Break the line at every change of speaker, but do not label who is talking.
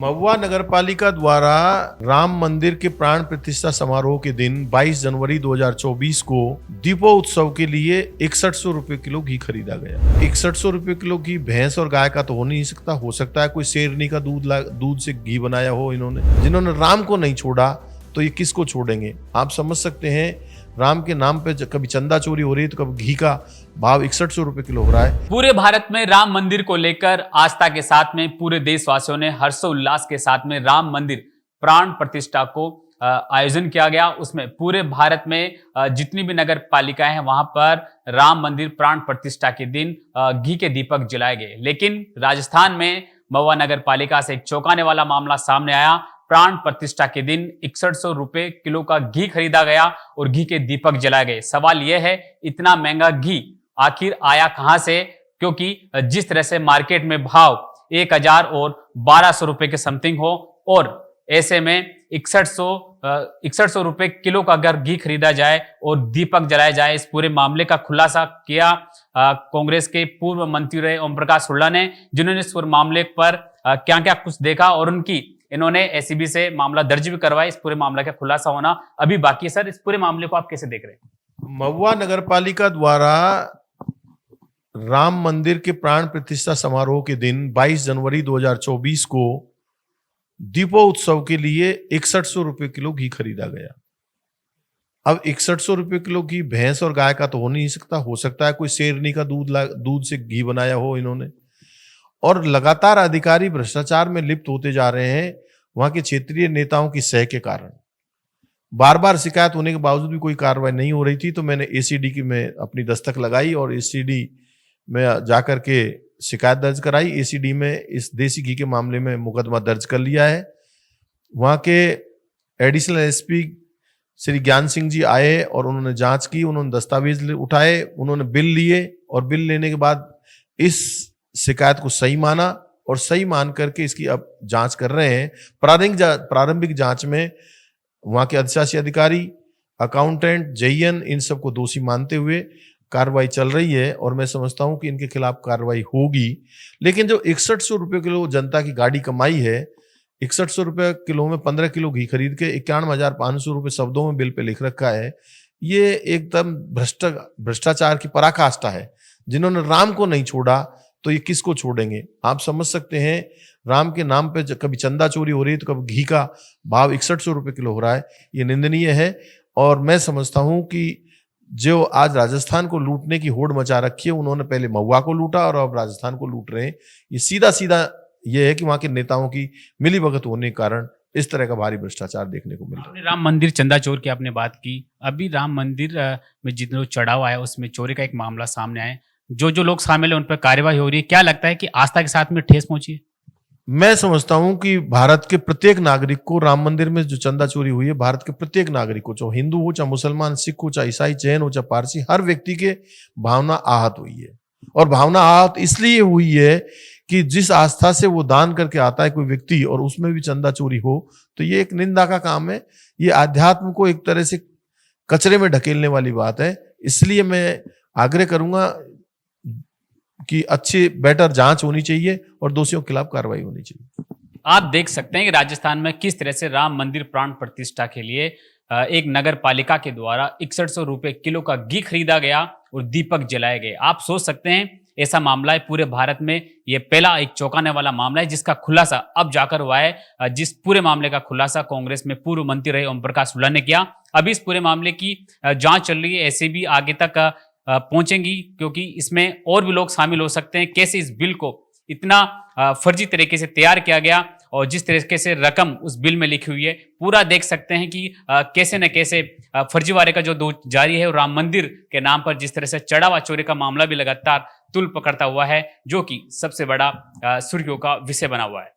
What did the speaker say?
महुआ नगरपालिका द्वारा राम मंदिर के प्राण प्रतिष्ठा समारोह के दिन 22 जनवरी 2024 को दीपोत्सव के लिए 6100 रुपए किलो घी खरीदा गया। 6100 रुपए किलो घी भैंस और गाय का तो हो नहीं सकता। हो सकता है कोई शेरनी का दूध से घी बनाया हो। इन्होंने जिन्होंने राम को नहीं छोड़ा तो ये किसको छोड़ेंगे। आप समझ सकते हैं, राम के नाम पे कभी चंदा चोरी हो रही है तो कभी घी का भाव 6100 रुपए किलो हो रहा है।
पूरे भारत में राम मंदिर को लेकर आस्था के साथ में पूरे देशवासियों ने हर्षोल्लास के साथ में राम मंदिर प्राण प्रतिष्ठा को आयोजन किया गया। उसमें पूरे भारत में जितनी भी नगर पालिकाएं हैं वहां पर राम मंदिर प्राण प्रतिष्ठा के दिन घी के दीपक जलाए गए। लेकिन राजस्थान में महुआ नगर पालिका से एक चौंकाने वाला मामला सामने आया। प्राण प्रतिष्ठा के दिन 6100 रुपए किलो का घी खरीदा गया और घी के दीपक जलाए गए। सवाल यह है, इतना महंगा घी आखिर आया कहां से? क्योंकि जिस तरह से मार्केट में भाव 1000 और 1200 रुपए के समथिंग हो और ऐसे में 6100 रुपए किलो का अगर घी खरीदा जाए और दीपक जलाया जाए, इस पूरे मामले का खुलासा किया कांग्रेस के पूर्व मंत्री रहे ओम प्रकाश हुड्डा ने, जिन्होंने इस पूरे मामले पर क्या क्या कुछ देखा और इन्होंने एसीबी से मामला दर्ज भी करवाया। इस पूरे मामले का खुलासा होना अभी बाकी है। सर, इस पूरे मामले को आप कैसे देख रहे हैं?
महुआ नगरपालिका द्वारा राम मंदिर के प्राण प्रतिष्ठा समारोह के दिन 22 जनवरी 2024 को दीपोत्सव के लिए 6100 रुपए किलो घी खरीदा गया। अब 6100 रुपए किलो घी भैंस और गाय का तो हो नहीं सकता। हो सकता है कोई शेरनी का दूध से घी बनाया हो इन्होंने। और लगातार अधिकारी भ्रष्टाचार में लिप्त होते जा रहे हैं वहां के क्षेत्रीय नेताओं की सह के कारण। बार बार शिकायत होने के बावजूद भी कोई कार्रवाई नहीं हो रही थी, तो मैंने एसीडी की में अपनी दस्तक लगाई और एसीडी में जाकर के शिकायत दर्ज कराई। एसीडी में इस देसी घी के मामले में मुकदमा दर्ज कर लिया है। वहां के एडिशनल एसपी श्री ज्ञान सिंह जी आए और उन्होंने जांच की, उन्होंने दस्तावेज उठाए, उन्होंने बिल लिए और बिल लेने के बाद इस शिकायत को सही माना और सही मान करके इसकी अब जांच कर रहे हैं। प्रारंभिक जांच में वहां के अधिशासी अधिकारी, अकाउंटेंट, जेईएन, इन सबको दोषी मानते हुए कार्रवाई चल रही है और मैं समझता हूं कि इनके खिलाफ कार्रवाई होगी। लेकिन जो 6100 रुपए किलो जनता की गाड़ी कमाई है, 6100 रुपए किलो में 15 किलो घी खरीद के 91,500 रुपए शब्दों में बिल पे लिख रखा है। ये एकदम भ्रष्टाचार की पराकाष्ठा है। जिन्होंने राम को नहीं छोड़ा तो ये किसको छोड़ेंगे। आप समझ सकते हैं, राम के नाम पे कभी चंदा चोरी हो रही है तो कभी घी का भाव 6100 रुपए किलो हो रहा है। ये निंदनीय है और मैं समझता हूं कि जो आज राजस्थान को लूटने की होड़ मचा रखी है, उन्होंने पहले महुआ को लूटा और अब राजस्थान को लूट रहे हैं। ये सीधा ये है कि वहां के नेताओं की मिलीभगत होने के कारण इस तरह का भारी भ्रष्टाचार देखने को मिल रहा है।
राम मंदिर चंदा चोर की आपने बात की, अभी राम मंदिर में जितना चढ़ावा आया उसमें चोरी का एक मामला सामने आया। जो लोग शामिल है उन पर कार्यवाही हो रही है। क्या लगता है कि आस्था के साथ में ठेस पहुंची है?
मैं समझता हूं कि भारत के प्रत्येक नागरिक को राम मंदिर में जो चंदा चोरी हुई है, भारत के प्रत्येक नागरिक को, चाहे हिंदू हो, चाहे मुसलमान, सिख हो, चाहे ईसाई, जैन हो, चाहे पारसी, हर व्यक्ति के भावना आहत हुई है। और भावना आहत इसलिए हुई है कि जिस आस्था से वो दान करके आता है कोई व्यक्ति और उसमें भी चंदा चोरी हो, तो ये एक निंदा का काम है। ये आध्यात्म को एक तरह से कचरे में ढकेलने वाली बात है। इसलिए मैं आग्रह करूंगा कि अच्छी बेटर जांच होनी चाहिए और दोषियों के खिलाफ कार्रवाई होनी चाहिए।
आप देख सकते हैं कि राजस्थान में किस तरह से राम मंदिर प्राण प्रतिष्ठा के लिए एक नगर पालिका के द्वारा 6100 रुपए किलो का घी खरीदा गया और दीपक जलाए गए। आप सोच सकते हैं, ऐसा मामला है पूरे भारत में। यह पहला एक चौंकाने वाला मामला है जिसका खुलासा अब जाकर हुआ है। जिस पूरे मामले का खुलासा कांग्रेस में पूर्व मंत्री रहे ओम प्रकाश हुड्डा ने किया। अभी इस पूरे मामले की जांच चल रही है। ऐसे भी आगे तक पहुंचेंगी क्योंकि इसमें और भी लोग शामिल हो सकते हैं। कैसे इस बिल को इतना फर्जी तरीके से तैयार किया गया और जिस तरीके से रकम उस बिल में लिखी हुई है, पूरा देख सकते हैं कि कैसे न कैसे फर्जीवाड़े का जो दौर जारी है और राम मंदिर के नाम पर जिस तरह से चढ़ावा चोरी का मामला भी लगातार तुल पकड़ता हुआ है, जो कि सबसे बड़ा सुर्खियों का विषय बना हुआ है।